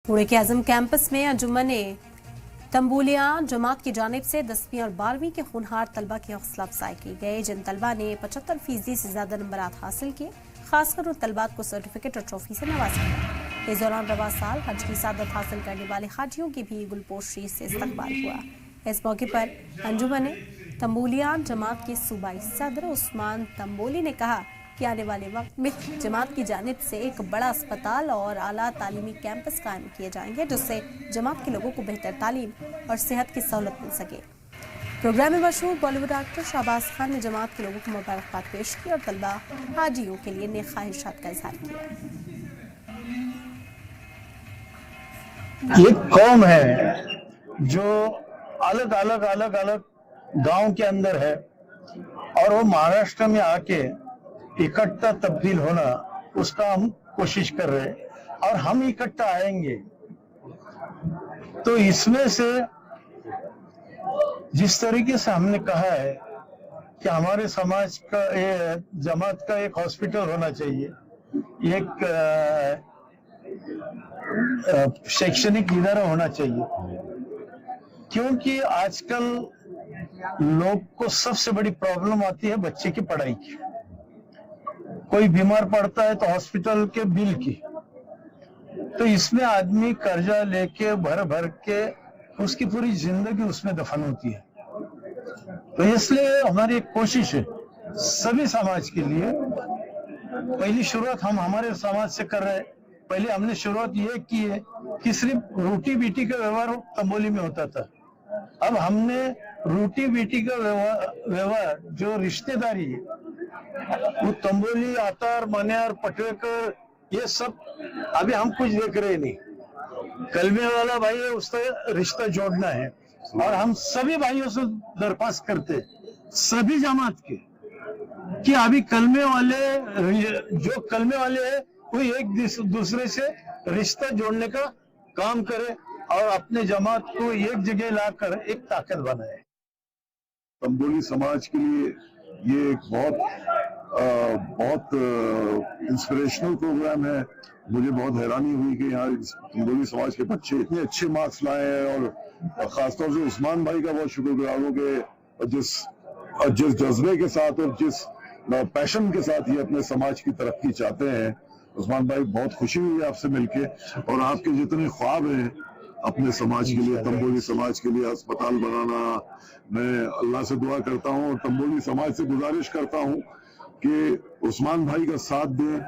पुणे के आजम कैंपस में अंजुमन तंबूलिया जमात की जानिब से 10वीं और 12वीं के होनहार तलबा की हौसला अफजाई की गई। जिन तलबा ने 75% से ज्यादा नंबरात हासिल किए, खासकर उन तलबात को सर्टिफिकेट और ट्रॉफी से नवाजा गया। इस दौरान रवा साल हज की सादत हासिल करने वाले हाजियों की भी गुलपोशी से इस्तकबाल हुआ। इस मौके पर अंजुमन तंबूलिया जमात के सूबाई सदर उस्मान तंबोली ने कहा कि आने वाले वक्त में जमात की जानिब से एक बड़ा अस्पताल और आला तालीमी कैंपस कायम किए जाएंगे, जिससे जमात के लोगों को बेहतर तालीम और सेहत की सहूलत मिल सके। प्रोग्राम में मशहूर बॉलीवुड एक्टर शहबाज खान ने जमात के लोगों को मुबारकबाद पेश की और तलबा हाजियों के लिए नेक ख्वाहिशात का इजहार किया। ये कौम है जो अलग अलग गांव के अंदर है और वो महाराष्ट्र में आके इकट्ठा तब्दील होना, उसका हम कोशिश कर रहे हैं और हम इकट्ठा आएंगे। तो इसमें से जिस तरीके से हमने कहा है कि हमारे समाज का जमात का एक हॉस्पिटल होना चाहिए, एक शैक्षणिक इदारा होना चाहिए, क्योंकि आजकल लोग को सबसे बड़ी प्रॉब्लम आती है बच्चे की पढ़ाई की। कोई बीमार पड़ता है तो हॉस्पिटल के बिल की, तो इसमें आदमी कर्जा लेके भर के उसकी पूरी जिंदगी उसमें दफन होती है। तो इसलिए हमारी एक कोशिश है सभी समाज के लिए। पहली शुरुआत हम हमारे समाज से कर रहे हैं। पहले हमने शुरुआत ये की है कि सिर्फ रोटी बेटी का व्यवहार तंबोली में होता था। अब हमने रोटी बेटी का व्यवहार जो रिश्तेदारी है, वो तंबोली, आतार, मन्यार, पटवेकर, ये सब अभी हम कुछ देख रहे नहीं। कलमे वाला भाई है, उसका रिश्ता जोड़ना है और हम सभी भाइयों से दरख्वास्त करते, सभी जमात के, कि अभी कलमे वाले है कोई एक दूसरे से रिश्ता जोड़ने का काम करे और अपने जमात को एक जगह लाकर एक ताकत बनाए। तंबोली समाज के लिए ये एक बहुत इंस्पिरेशनल प्रोग्राम है। मुझे बहुत हैरानी हुई कि यहाँ तंबोली समाज के बच्चे इतने अच्छे मार्क्स लाए हैं और खासतौर से उस्मान भाई का बहुत शुक्रगुजार हूँ कि जिस जज्बे के साथ और जिस पैशन के साथ ये अपने समाज की तरक्की चाहते हैं। उस्मान भाई, बहुत खुशी हुई आपसे मिलके, और आपके जितने ख्वाब हैं अपने समाज के लिए, तंबोली समाज के लिए अस्पताल बनाना, मैं अल्लाह से दुआ करता हूँ और तंबोली समाज से गुजारिश करता हूँ कि उस्मान भाई का साथ दें।